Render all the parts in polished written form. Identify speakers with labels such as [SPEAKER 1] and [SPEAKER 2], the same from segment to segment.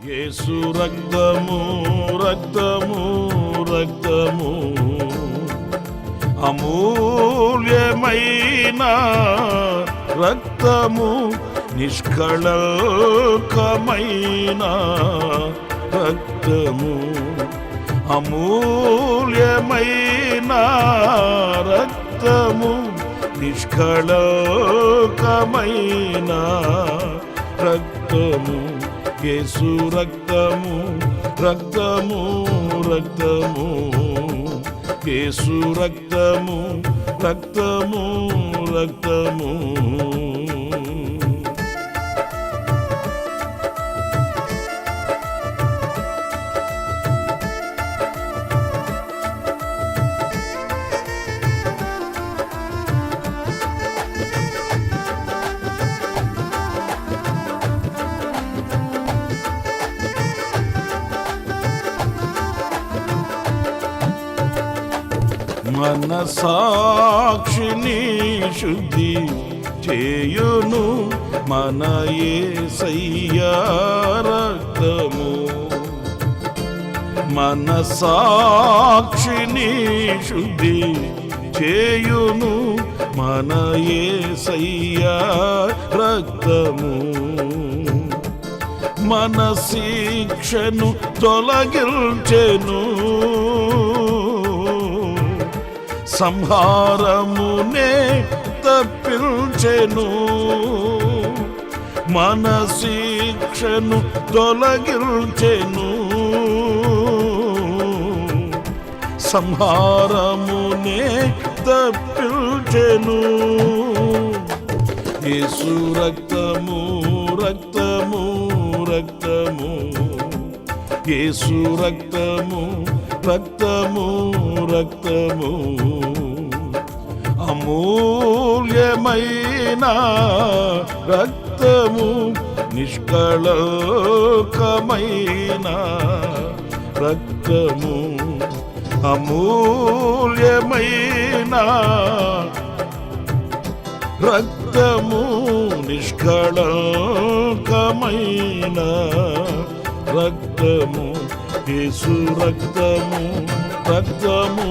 [SPEAKER 1] యేసు రక్తము రక్తము రక్తము అమూల్యమైన రక్తము నిష్కళంకమైన రక్తము అమూల్యమైన రక్తము నిష్కళంకమైన రక్తము యేసు రక్తము రక్తము రక్తము యేసు రక్తము రక్తము రక్తము మన సాక్షిని శుద్ధి చేయును మన యేసయ్య రక్తము మన సాక్షిని శుద్ధి చేయును మన యేసయ్య రక్తము మన శిక్షను తొలగించెను సంహారమునే తప్పించెను మన శిక్షను తొలగించెను సంహారమునే తప్పించెను యేసు రక్తము రక్తము రక్తము యేసు రక్తము రక్తము రక్తము అమూల్యమైన రక్తము నిష్కళంకమైన రక్తము అమూల్యమైన రక్తము నిష్కళంకమైన రక్తము యేసు రక్తము రక్తము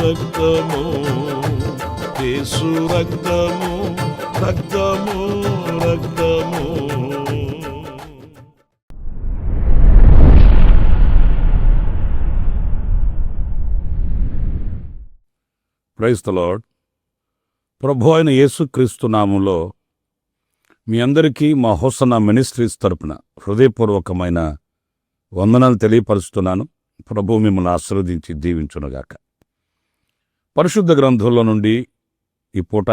[SPEAKER 1] రక్తము యేసు రక్తము రక్తము రక్తము. Praise the lord. ప్రభు అయిన యేసుక్రీస్తు నామములో మీ అందరికీ మా హోసన్నా మినిస్ట్రీస్ తరపున హృదయపూర్వకమైన వందనాలు తెలియపరుస్తున్నాను. ప్రభు మిమ్మల్ని ఆశీర్వదించి దీవించునుగాక. పరిశుద్ధ గ్రంథంలో నుండి ఈ పూట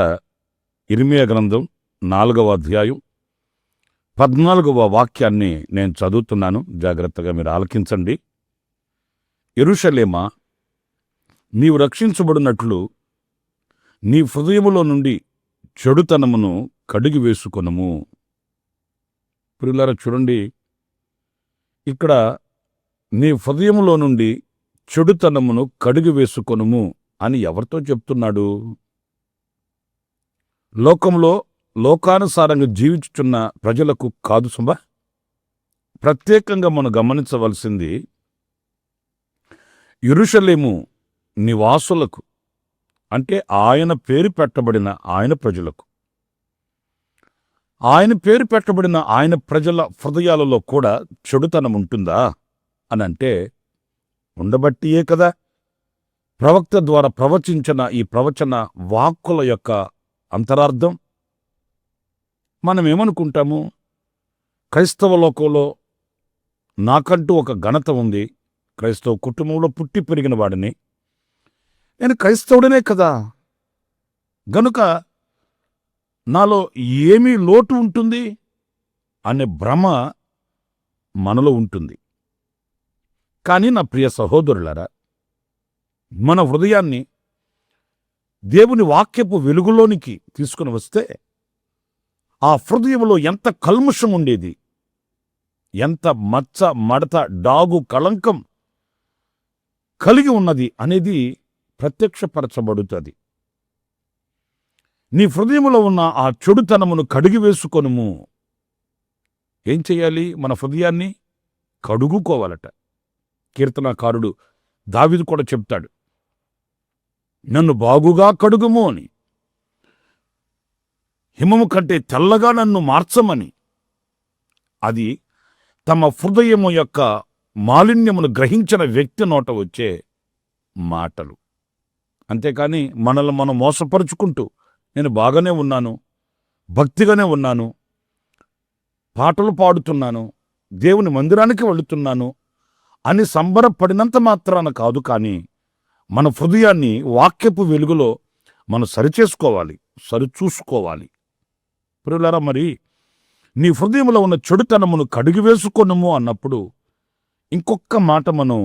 [SPEAKER 1] ఇర్మీయా గ్రంథం 4వ అధ్యాయం 14వ వాక్యాన్ని నేను చదువుతున్నాను. జాగ్రత్తగా మీరు ఆలకించండి. యెరూషలేమా, నీవు రక్షించబడినట్లు నీ హృదయములో నుండి చెడుతనమును కడిగి వేసుకొనుము. ప్రియులారా చూడండి, ఇక్కడ నీ హృదయములో నుండి చెడుతనమును కడిగి వేసుకొనుము అని ఎవరితో చెప్తున్నాడు? లోకంలో లోకానుసారంగా జీవించుచున్న ప్రజలకు కాదు సుమా. ప్రత్యేకంగా మనం గమనించవలసింది యెరూషలేము నివాసులకు, అంటే ఆయన పేరు పెట్టబడిన ఆయన ప్రజలకు. ఆయన పేరు పెట్టబడిన ఆయన ప్రజల హృదయాలలో కూడా చెడుతనం ఉంటుందా అని అంటే ఉండబట్టియే కదా ప్రవక్త ద్వారా ప్రవచించిన ఈ ప్రవచన వాక్కుల యొక్క అంతరార్థం. మనమేమనుకుంటాము, క్రైస్తవ లోకంలో నాకంటూ ఒక ఘనత ఉంది, క్రైస్తవ కుటుంబంలో పుట్టి పెరిగిన వాడిని, నేను క్రైస్తవుడనే కదా, గనుక నాలో ఏమీ లోటు ఉంటుంది అనే భ్రమ మనలో ఉంటుంది. కానీ నా ప్రియ సహోదరులారా, మన హృదయాన్ని దేవుని వాక్యపు వెలుగులోనికి తీసుకుని వస్తే ఆ హృదయంలో ఎంత కల్ముషం ఉండేది, ఎంత మచ్చ మడత డాగు కళంకం కలిగి ఉన్నది అనేది ప్రత్యక్షపరచబడుతుంది. నీ హృదయములో ఉన్న ఆ చెడుతనమును కడిగి వేసుకొనుము. ఏం చెయ్యాలి? మన హృదయాన్ని కడుగుకోవాలట. కీర్తనాకారుడు దావీదు కూడా చెప్తాడు, నన్ను బాగుగా కడుగుము అని, హిమము కంటే తెల్లగా నన్ను మార్చమని. అది తమ హృదయము యొక్క మాలిన్యమును గ్రహించిన వ్యక్తి నోట వచ్చే మాటలు. అంతేకాని మనల్ని మనం మోసపరుచుకుంటూ నేను బాగానే ఉన్నాను, భక్తిగానే ఉన్నాను, పాటలు పాడుతున్నాను, దేవుని మందిరానికి వెళుతున్నాను అని సంబరపడినంత మాత్రాన కాదు, కానీ మన హృదయాన్ని వాక్యపు వెలుగులో మనం సరిచేసుకోవాలి, సరిచూసుకోవాలి. ప్రియులారా, మరి నీ హృదయంలో ఉన్న చెడుతనమును కడిగివేసుకొనుము అన్నప్పుడు ఇంకొక మాట మనం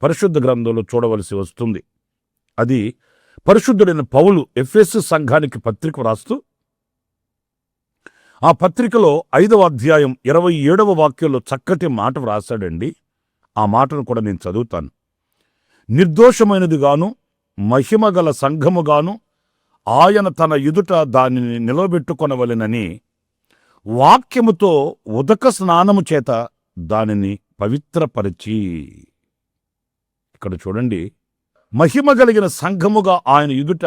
[SPEAKER 1] పరిశుద్ధ గ్రంథంలో చూడవలసి వస్తుంది. అది పరిశుద్ధుడైన పౌలు ఎఫెసు సంఘానికి పత్రిక రాస్తూ ఆ పత్రికలో 5వ అధ్యాయం 27వ వాక్యంలో చక్కటి మాట వ్రాసాడండి. ఆ మాటను కూడా నేను చదువుతాను. నిర్దోషమైనదిగాను మహిమగల సంఘముగాను ఆయన తన ఎదుట దానిని నిలబెట్టుకొనవలెనని వాక్యముతో ఉదక స్నానము చేత దానిని పవిత్రపరిచి. ఇక్కడ చూడండి, మహిమ కలిగిన సంఘముగా ఆయన ఎదుట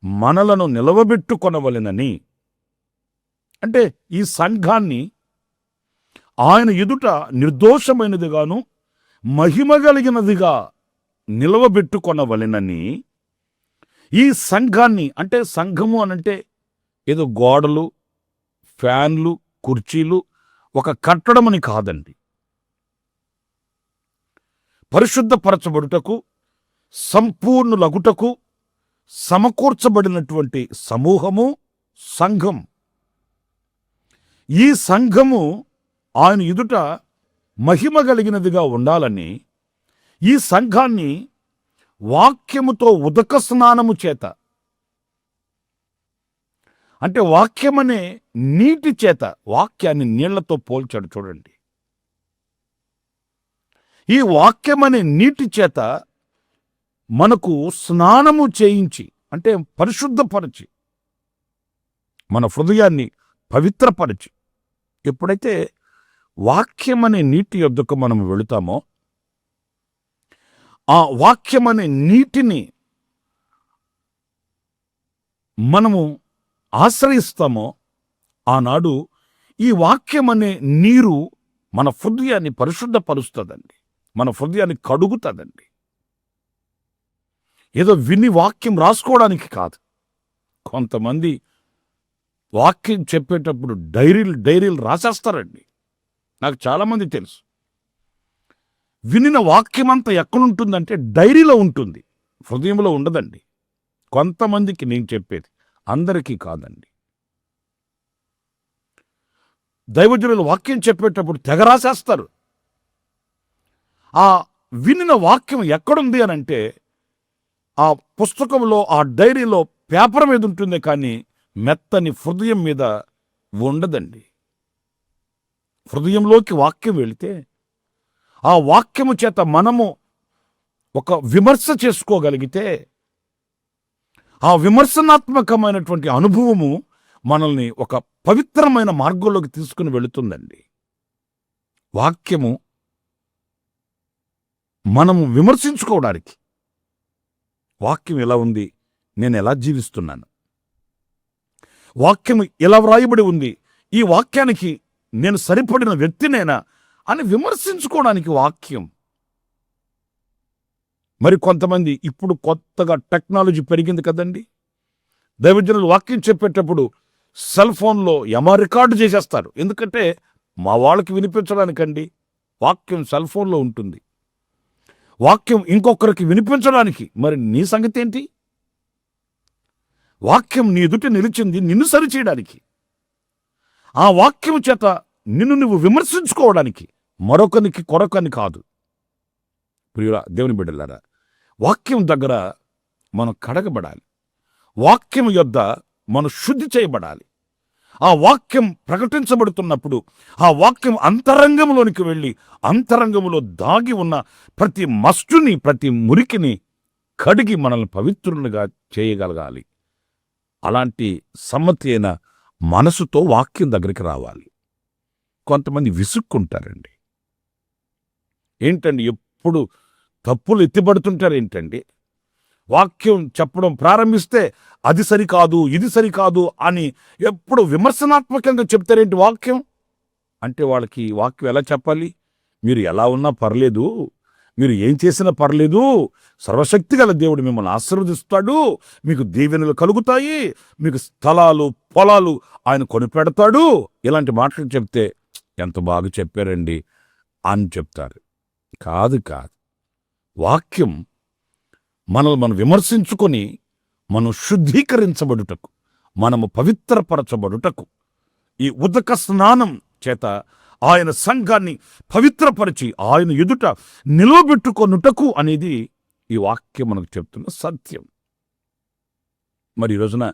[SPEAKER 1] మనలను నిలవబెట్టుకొనవలెనని. అంటే ఈ సంఘాన్ని ఆయన ఎదుట నిర్దోషమైనదిగాను మహిమ కలిగినదిగా నిలవబెట్టుకొనవలెనని. ఈ సంఘాన్ని, అంటే సంఘము అనంటే ఏదో గోడలు, ఫ్యాన్లు, కుర్చీలు, ఒక కట్టడమని కాదండి. పరిశుద్ధపరచబడుటకు, సంపూర్ణులగుటకు సమకూర్చబడినటువంటి సమూహము సంఘం. ఈ సంఘము ఆయన ఎదుట మహిమ కలిగినదిగా ఉండాలని ఈ సంఘాన్ని వాక్యముతో ఉదక స్నానము చేత, అంటే వాక్యమనే నీటి చేత, వాక్యాన్ని నీళ్లతో పోల్చాడు చూడండి. ఈ వాక్యమనే నీటి చేత మనకు స్నానము చేయించి, అంటే పరిశుద్ధపరిచి, మన హృదయాన్ని పవిత్రపరిచి, ఎప్పుడైతే వాక్యమనే నీటి యొద్దకు మనం వెళుతామో, ఆ వాక్యమనే నీటిని మనము ఆశ్రయిస్తామో, ఆనాడు ఈ వాక్యమనే నీరు మన హృదయాన్ని పరిశుద్ధపరుస్తుందండి, మన హృదయాన్ని కడుగుతుందండి. ఏదో విని వాక్యం రాసుకోవడానికి కాదు. కొంతమంది వాక్యం చెప్పేటప్పుడు డైరీలు రాసేస్తారండి. నాకు చాలామంది తెలుసు. వినిన వాక్యం అంతా ఎక్కడుంటుందంటే డైరీలో ఉంటుంది, హృదయంలో ఉండదండి. కొంతమందికి నేను చెప్పేది, అందరికీ కాదండి. దైవజనులు వాక్యం చెప్పేటప్పుడు తెగ రాసేస్తారు. ఆ వినిన వాక్యం ఎక్కడుంది అని అంటే ఆ పుస్తకంలో, ఆ డైరీలో పేపర్ మీద ఉంటుంది, కానీ మెత్తని హృదయం మీద ఉండదండి. హృదయంలోకి వాక్యం వెళితే ఆ వాక్యము చేత మనము ఒక విమర్శ చేసుకోగలిగితే, ఆ విమర్శనాత్మకమైనటువంటి అనుభవము మనల్ని ఒక పవిత్రమైన మార్గంలోకి తీసుకుని వెళుతుందండి. వాక్యము మనము విమర్శించుకోవడానికి, వాక్యం ఎలా ఉంది, నేను ఎలా జీవిస్తున్నాను, వాక్యం ఎలా వ్రాయబడి ఉంది, ఈ వాక్యానికి నేను సరిపడిన వ్యక్తినేనా అని విమర్శించుకోవడానికి వాక్యం. మరి కొంతమంది, ఇప్పుడు కొత్తగా టెక్నాలజీ పెరిగింది కదండి, దైవజనులు వాక్యం చెప్పేటప్పుడు సెల్ ఫోన్లో రికార్డు చేసేస్తారు. ఎందుకంటే మా వాళ్ళకి వినిపించడానికండి. వాక్యం సెల్ ఫోన్లో ఉంటుంది, వాక్యం ఇంకొకరికి వినిపించడానికి. మరి నీ సంగతి ఏంటి? వాక్యం నీ ఎదుట నిలిచింది నిన్ను సరిచేయడానికి, ఆ వాక్యం చేత నిన్ను నువ్వు విమర్శించుకోవడానికి, మరొకరికి కొరకని కాదు. ప్రియుల దేవుని బిడ్డలారా, వాక్యం దగ్గర మనం కడగబడాలి, వాక్యం యొద్ద మనం శుద్ధి చేయబడాలి. ఆ వాక్యం ప్రకటించబడుతున్నప్పుడు ఆ వాక్యం అంతరంగంలోనికి వెళ్ళి అంతరంగంలో దాగి ఉన్న ప్రతి మస్టుని, ప్రతి మురికిని కడిగి మనల్ని పవిత్రులుగా చేయగలగాలి. అలాంటి సమ్మతి అయిన మనసుతో వాక్యం దగ్గరికి రావాలి. కొంతమంది విసుక్కుంటారండి. ఏంటండి ఎప్పుడు తప్పులు ఎత్తిపడుతుంటారు ఏంటండి? వాక్యం చెప్పడం ప్రారంభిస్తే అది సరికాదు, ఇది సరికాదు అని ఎప్పుడు విమర్శనాత్మకంగా చెప్తారేంటి వాక్యం? అంటే వాళ్ళకి వాక్యం ఎలా చెప్పాలి? మీరు ఎలా ఉన్నా పర్లేదు, మీరు ఏం చేసినా పర్లేదు, సర్వశక్తి గల దేవుడు మిమ్మల్ని ఆశీర్వదిస్తాడు, మీకు దీవెనలు కలుగుతాయి, మీకు స్థలాలు పొలాలు ఆయన కొనిపెడతాడు, ఇలాంటి మాటలు చెప్తే ఎంత బాగా చెప్పారండి అని చెప్తారు. కాదు కాదు, వాక్యం మనల్ని మనం విమర్శించుకొని మనం శుద్ధీకరించబడుటకు, మనము పవిత్రపరచబడుటకు, ఈ ఉదక స్నానం చేత ఆయన సంఘాన్ని పవిత్రపరిచి ఆయన ఎదుట నిలవబెట్టుకొనుటకు అనేది ఈ వాక్యం మనకు చెప్తున్న సత్యం. మరి ఈ రోజున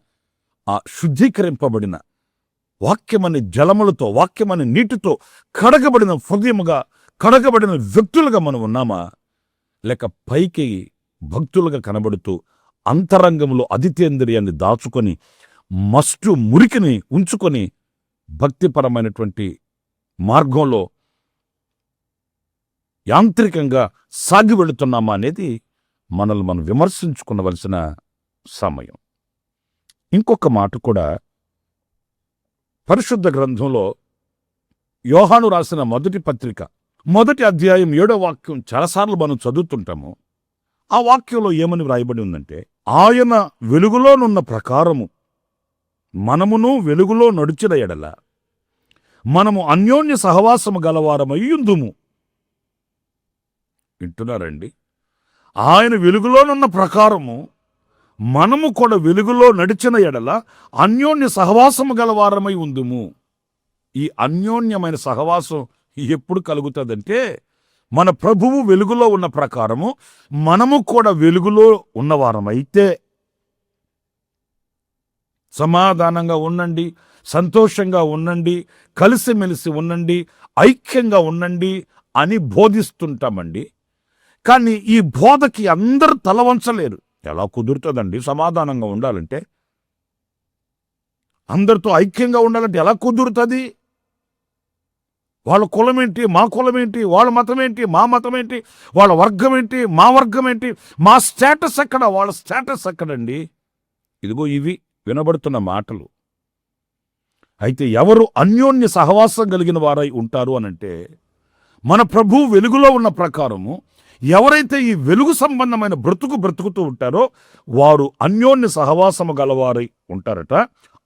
[SPEAKER 1] ఆ శుద్ధీకరింపబడిన వాక్యమని జలములతో, వాక్యమని నీటితో కడగబడిన హృదయముగా, కడగబడిన వ్యక్తులుగా మనం ఉన్నామా? లేక పైకి భక్తులుగా కనబడుతూ అంతరంగంలో అదితేంద్రియాన్ని దాచుకొని మస్టు మురికిని ఉంచుకొని భక్తిపరమైనటువంటి మార్గంలో యాంత్రికంగా సాగి వెళుతున్నామా అనేది మనల్ని మనం విమర్శించుకునవలసిన సమయం. ఇంకొక మాట కూడా పరిశుద్ధ గ్రంథంలో యోహాను రాసిన మొదటి పత్రిక 1వ అధ్యాయం 7వ వాక్యం చాలాసార్లు మనం చదువుతుంటాము. ఆ వాక్యంలో ఏమని వ్రాయబడి ఉందంటే, ఆయన వెలుగులోనున్న ప్రకారము మనమును వెలుగులో నడిచిన ఎడల మనము అన్యోన్య సహవాసము గలవారమయ్యుందుము. వింటున్నారండి? ఆయన వెలుగులోనున్న ప్రకారము మనము కూడా వెలుగులో నడిచిన ఎడల అన్యోన్య సహవాసము గలవారమై ఉందుము. ఈ అన్యోన్యమైన సహవాసం ఎప్పుడు కలుగుతుందంటే, మన ప్రభువు వెలుగులో ఉన్న ప్రకారము మనము కూడా వెలుగులో ఉన్నవారమైతే. సమాధానంగా ఉండండి, సంతోషంగా ఉండండి, కలిసిమెలిసి ఉండండి, ఐక్యంగా ఉండండి అని బోధిస్తుంటామండి. కానీ ఈ బోధకి అందరూ తల వంచలేరు. ఎలా కుదురుతుందండి సమాధానంగా ఉండాలంటే? అందరితో ఐక్యంగా ఉండాలంటే ఎలా కుదురుతుంది? వాళ్ళ కులం ఏంటి, మా కులం ఏంటి, వాళ్ళ మతం ఏంటి, మా మతం ఏంటి, వాళ్ళ వర్గం ఏంటి, మా వర్గం ఏంటి, మా స్టేటస్ ఎక్కడ, వాళ్ళ స్టేటస్ ఎక్కడండి? ఇదిగో ఇవి వినబడుతున్న మాటలు. అయితే ఎవరు అన్యోన్య సహవాసం కలిగిన వారై ఉంటారు అనంటే, మన ప్రభువు వెలుగులో ఉన్న ప్రకారము ఎవరైతే ఈ వెలుగు సంబంధమైన బ్రతుకుతూ ఉంటారో వారు అన్యోన్య సహవాసము గలవారై ఉంటారట.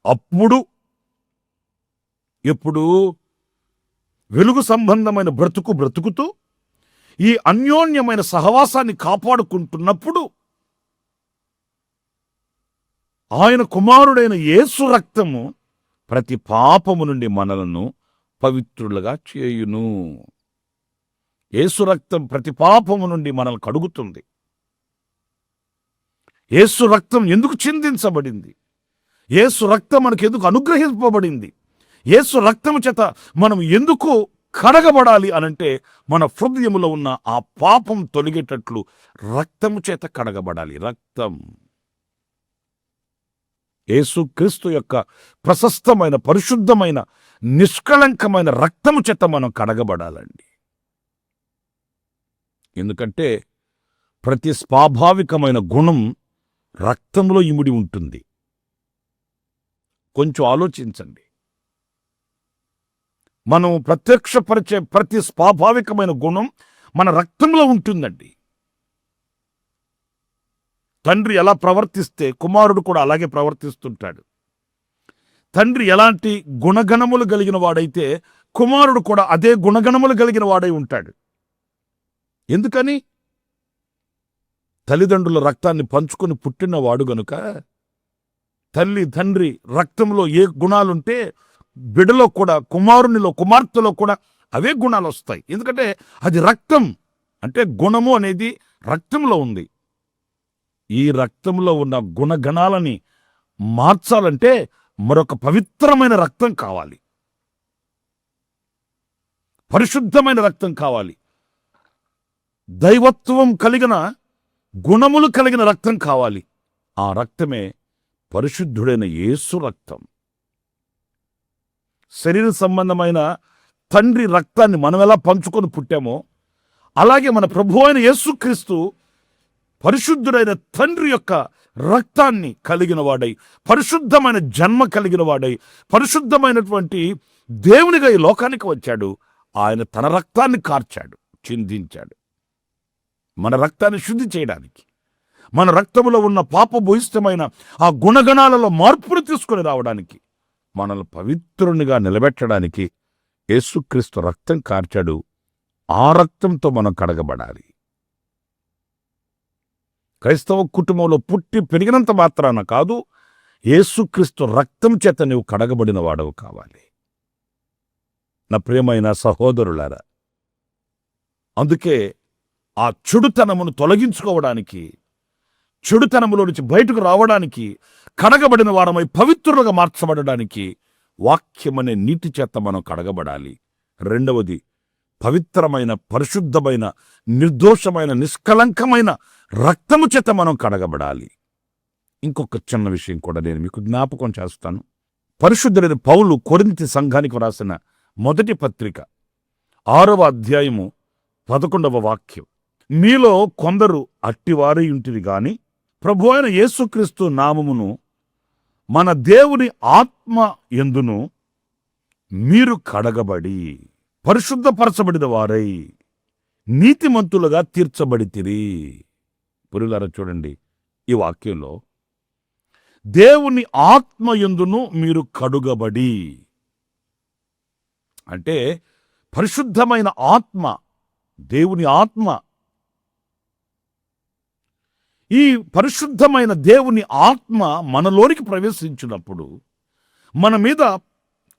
[SPEAKER 1] అప్పుడు ఎప్పుడు వెలుగు సంబంధమైన బ్రతుకుతూ ఈ అన్యోన్యమైన సహవాసాన్ని కాపాడుకుంటున్నప్పుడు ఆయన కుమారుడైన యేసు రక్తము ప్రతి పాపము నుండి మనలను పవిత్రులుగా చేయును. యేసు రక్తం ప్రతి పాపము నుండి మనల్ని కడుగుతుంది. యేసు రక్తం ఎందుకు చిందించబడింది? యేసు రక్తం మనకు ఎందుకు అనుగ్రహింపబడింది? యేసు రక్తము చేత మనం ఎందుకు కడగబడాలి అనంటే, మన హృదయములో ఉన్న ఆ పాపం తొలగేటట్లు రక్తము చేత కడగబడాలి. రక్తం యేసుక్రీస్తు యొక్క ప్రశస్తమైన, పరిశుద్ధమైన, నిష్కళంకమైన రక్తము చేత మనం కడగబడాలండి. ఎందుకంటే ప్రతి స్వాభావికమైన గుణం రక్తంలో ఇమిడి ఉంటుంది. కొంచెం ఆలోచించండి. మనం ప్రత్యక్షపరిచే ప్రతి స్వాభావికమైన గుణం మన రక్తంలో ఉంటుందండి. తండ్రి ఎలా ప్రవర్తిస్తే కుమారుడు కూడా అలాగే ప్రవర్తిస్తుంటాడు. తండ్రి ఎలాంటి గుణగణములు కలిగిన వాడైతే కుమారుడు కూడా అదే గుణగణములు కలిగిన వాడై ఉంటాడు. ఎందుకని? తల్లిదండ్రుల రక్తాన్ని పంచుకొని పుట్టినవాడు గనుక తల్లి తండ్రి రక్తంలో ఏ గుణాలుంటే బిడ్డలో కూడా, కుమారునిలో కుమార్తెలో కూడా అవే గుణాలు వస్తాయి. ఎందుకంటే అది రక్తం. అంటే గుణము అనేది రక్తంలో ఉంది. ఈ రక్తంలో ఉన్న గుణగణాలని మార్చాలంటే మరొక పవిత్రమైన రక్తం కావాలి, పరిశుద్ధమైన రక్తం కావాలి, దైవత్వం కలిగిన గుణములు కలిగిన రక్తం కావాలి. ఆ రక్తమే పరిశుద్ధుడైన యేసు రక్తం. శరీర సంబంధమైన తండ్రి రక్తాన్ని మనం ఎలా పంచుకొని పుట్టామో అలాగే మన ప్రభువైన అయిన యేసుక్రీస్తు పరిశుద్ధుడైన తండ్రి యొక్క రక్తాన్ని కలిగిన వాడై, పరిశుద్ధమైన జన్మ కలిగిన వాడై, పరిశుద్ధమైనటువంటి దేవునిగా ఈ లోకానికి వచ్చాడు. ఆయన తన రక్తాన్ని కార్చాడు, చిందించాడు, మన రక్తాన్ని శుద్ధి చేయడానికి, మన రక్తములో ఉన్న పాపభూయిష్టమైన ఆ గుణగణాలలో మార్పును తీసుకుని రావడానికి, మనల్ని పవిత్రునిగా నిలబెట్టడానికి యేసుక్రీస్తు రక్తం కార్చాడు. ఆ రక్తంతో మనం కడగబడాలి. క్రైస్తవ కుటుంబంలో పుట్టి పెరిగినంత మాత్రాన కాదు, యేసుక్రీస్తు రక్తం చేత నువ్వు కడగబడిన వాడవు కావాలి. నా ప్రియమైన సహోదరులారా, అందుకే ఆ చెడుతనమును తొలగించుకోవడానికి, చెడుతనములో నుంచి బయటకు రావడానికి, కడగబడిన వారమై పవిత్రులుగా మార్చబడడానికి వాక్యమనే నీటి చేత మనం కడగబడాలి. రెండవది, పవిత్రమైన, పరిశుద్ధమైన, నిర్దోషమైన, నిష్కలంకమైన రక్తము చేత మనం కడగబడాలి. ఇంకొక చిన్న విషయం కూడా నేను మీకు జ్ఞాపకం చేస్తాను. పరిశుద్ధుడైన పౌలు కొరింథీ సంఘానికి వ్రాసిన మొదటి పత్రిక 6వ అధ్యాయము 11వ వాక్యం, మీలో కొందరు అట్టివారై ఉంటిరి గాని ప్రభువైన యేసుక్రీస్తు నామమును మన దేవుని ఆత్మ యందును మీరు కడగబడి పరిశుద్ధపరచబడిన వారై నీతిమంతులుగా తీర్చబడితిరి. పురులారా చూడండి, ఈ వాక్యంలో దేవుని ఆత్మ యందును మీరు కడుగబడి అంటే పరిశుద్ధమైన ఆత్మ, దేవుని ఆత్మ. ఈ పరిశుద్ధమైన దేవుని ఆత్మ మనలోనికి ప్రవేశించినప్పుడు, మన మీద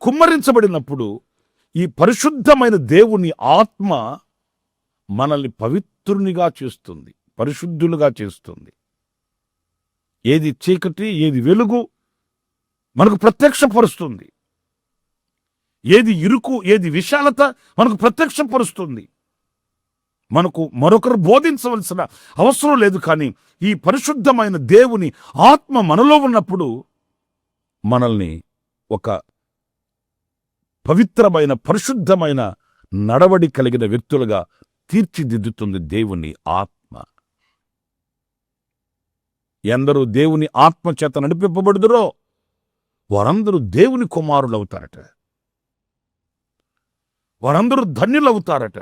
[SPEAKER 1] కుమ్మరించబడినప్పుడు, ఈ పరిశుద్ధమైన దేవుని ఆత్మ మనల్ని పవిత్రునిగా చేస్తుంది, పరిశుద్ధులుగా చేస్తుంది. ఏది చీకటి, ఏది వెలుగు మనకు ప్రత్యక్షపరుస్తుంది. ఏది ఇరుకు, ఏది విశాలత మనకు ప్రత్యక్షపరుస్తుంది. మనకు మరొకరు బోధించవలసిన అవసరం లేదు. కానీ ఈ పరిశుద్ధమైన దేవుని ఆత్మ మనలో ఉన్నప్పుడు మనల్ని ఒక పవిత్రమైన, పరిశుద్ధమైన నడవడి కలిగిన వ్యక్తులుగా తీర్చిదిద్దుతుంది దేవుని ఆత్మ. ఎందరూ దేవుని ఆత్మ చేత నడిపింపబడుదురో వారందరూ దేవుని కుమారులు అవుతారట. వారందరూ ధన్యులవుతారట.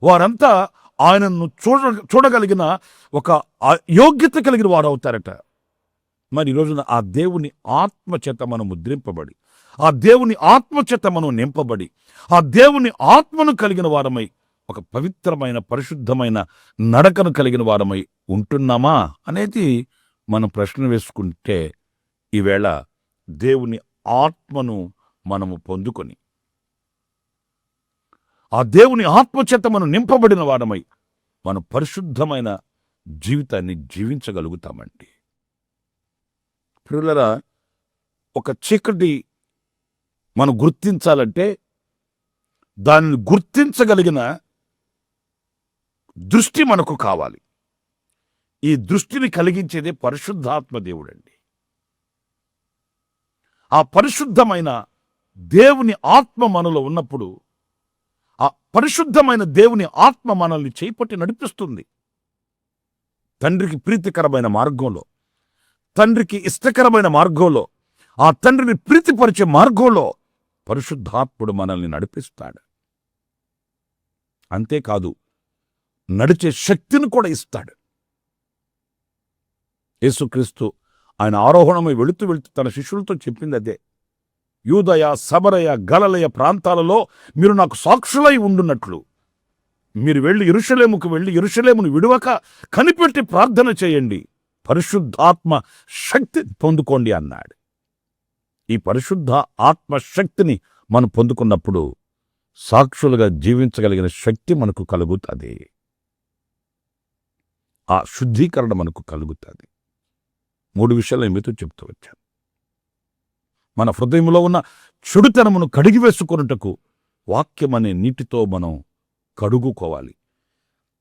[SPEAKER 1] వారంతా ఆయనను చూడగలిగిన ఒక యోగ్యత కలిగిన వారు అవుతారట. మరి ఈరోజున ఆ దేవుని ఆత్మ చేత మనం ముద్రింపబడి, ఆ దేవుని ఆత్మ చేత మనం నింపబడి, ఆ దేవుని ఆత్మను కలిగిన వారమై ఒక పవిత్రమైన, పరిశుద్ధమైన నడకను కలిగిన వారమై ఉంటున్నామా అనేది మనం ప్రశ్న వేసుకుంటే, ఈవేళ దేవుని ఆత్మను మనము పొందుకొని ఆ దేవుని ఆత్మచేత మనం నింపబడిన వారమై మనం పరిశుద్ధమైన జీవితాన్ని జీవించగలుగుతామండి. ప్రియులారా, ఒక చీకటి మనం గుర్తించాలంటే దానిని గుర్తించగలిగిన దృష్టి మనకు కావాలి. ఈ దృష్టిని కలిగించేదే పరిశుద్ధాత్మ దేవుడండి. ఆ పరిశుద్ధమైన దేవుని ఆత్మ మనలో ఉన్నప్పుడు, ఆ పరిశుద్ధమైన దేవుని ఆత్మ మనల్ని చేపట్టి నడిపిస్తుంది. తండ్రికి ప్రీతికరమైన మార్గంలో, తండ్రికి ఇష్టకరమైన మార్గంలో, ఆ తండ్రిని ప్రీతిపరిచే మార్గంలో పరిశుద్ధాత్ముడు మనల్ని నడిపిస్తాడు. అంతేకాదు, నడిచే శక్తిని కూడా ఇస్తాడు. యేసుక్రీస్తు ఆయన ఆరోహణమై వెళుతూ తన శిష్యులతో చెప్పింది అదే. యూదయ, సమరయ, గలిలయ ప్రాంతాలలో మీరు నాకు సాక్షులై ఉండున్నట్లు మీరు వెళ్ళి యెరూషలేముకు వెళ్ళి యెరూషలేమును విడువక కనిపెట్టి ప్రార్థన చేయండి, పరిశుద్ధాత్మ శక్తి పొందుకోండి అన్నాడు. ఈ పరిశుద్ధ ఆత్మ శక్తిని మనం పొందుకున్నప్పుడు సాక్షులుగా జీవించగలిగిన శక్తి మనకు కలుగుతుంది. ఆ శుద్ధీకరణ మనకు కలుగుతుంది. 3 విషయాలు మీతో చెప్తూ వచ్చాను. మన హృదయంలో ఉన్న చెడుతనమును కడిగివేసుకొనుటకు వాక్యమనే నీటితో మనం కడుగుకోవాలి.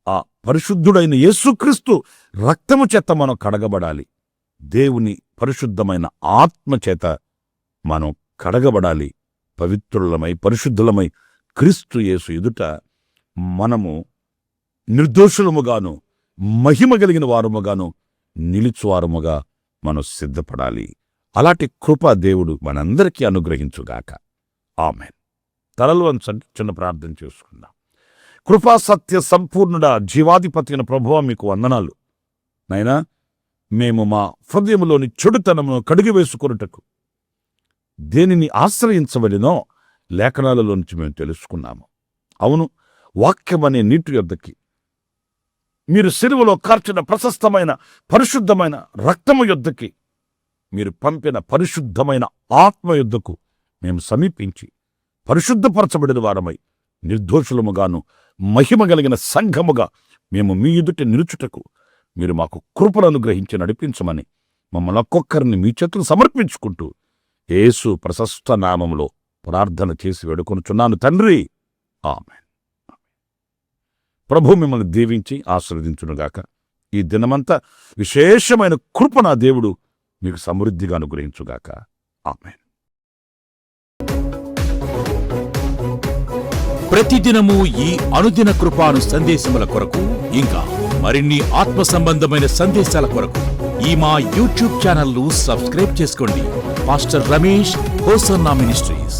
[SPEAKER 1] ఆ పరిశుద్ధుడైన యేసుక్రీస్తు రక్తము చేత మనం కడగబడాలి. దేవుని పరిశుద్ధమైన ఆత్మ చేత మనం కడగబడాలి. పవిత్రులమై, పరిశుద్ధులమై క్రీస్తు యేసు ఎదుట మనము నిర్దోషులముగాను మహిమ కలిగిన వారముగాను నిలుచువారముగా మనం సిద్ధపడాలి. అలాంటి కృప దేవుడు మనందరికీ అనుగ్రహించుగాక. ఆమేన్. తలలు వంచండి, చిన్న ప్రార్థన చేసుకుందాం. కృపా సత్య సంపూర్ణుడ జీవాధిపతి అయిన ప్రభువా, మీకు వందనాలు. నాయనా, మేము మా హృదయములోని చెడుతనమును కడిగివేసుకొనుటకు దేనిని ఆశ్రయించబడినో లేఖనాలలో నుంచి మేము తెలుసుకున్నాము. అవును, వాక్యమనే నీటి యొద్దకి, మీరు సిలువలో కార్చిన ప్రశస్తమైన పరిశుద్ధమైన రక్తము యొద్దకి, మీరు పంపిన పరిశుద్ధమైన ఆత్మ యొద్దకు మేము సమీపించి పరిశుద్ధపరచబడిన వారమై నిర్దోషులముగాను మహిమ కలిగిన సంఘముగా మేము మీ ఎదుట నిలుచుటకు మీరు మాకు కృపను అనుగ్రహించి నడిపించమని మమ్మల్ని ఒక్కొక్కరిని మీ చేతులు సమర్పించుకుంటూ యేసు ప్రశస్త నామములో ప్రార్థన చేసి వేడుకొనుచున్నాను తండ్రి. ఆమేన్. ప్రభు మిమ్మల్ని దీవించి ఆశీర్వదించునుగాక. ఈ దినమంతా విశేషమైన కృప నా దేవుడు మీకు సమృద్ధిగా అనుగ్రహించుగాక. ఆమేన్.
[SPEAKER 2] ప్రతిదినము ఈ అనుదిన కృపాను సందేశముల కొరకు, ఇంకా మరిన్ని ఆత్మ సంబంధమైన సందేశాల కొరకు ఈ మా యూట్యూబ్ ఛానల్ ను సబ్స్క్రైబ్ చేసుకోండి. Pastor Ramesh hosanna ministries.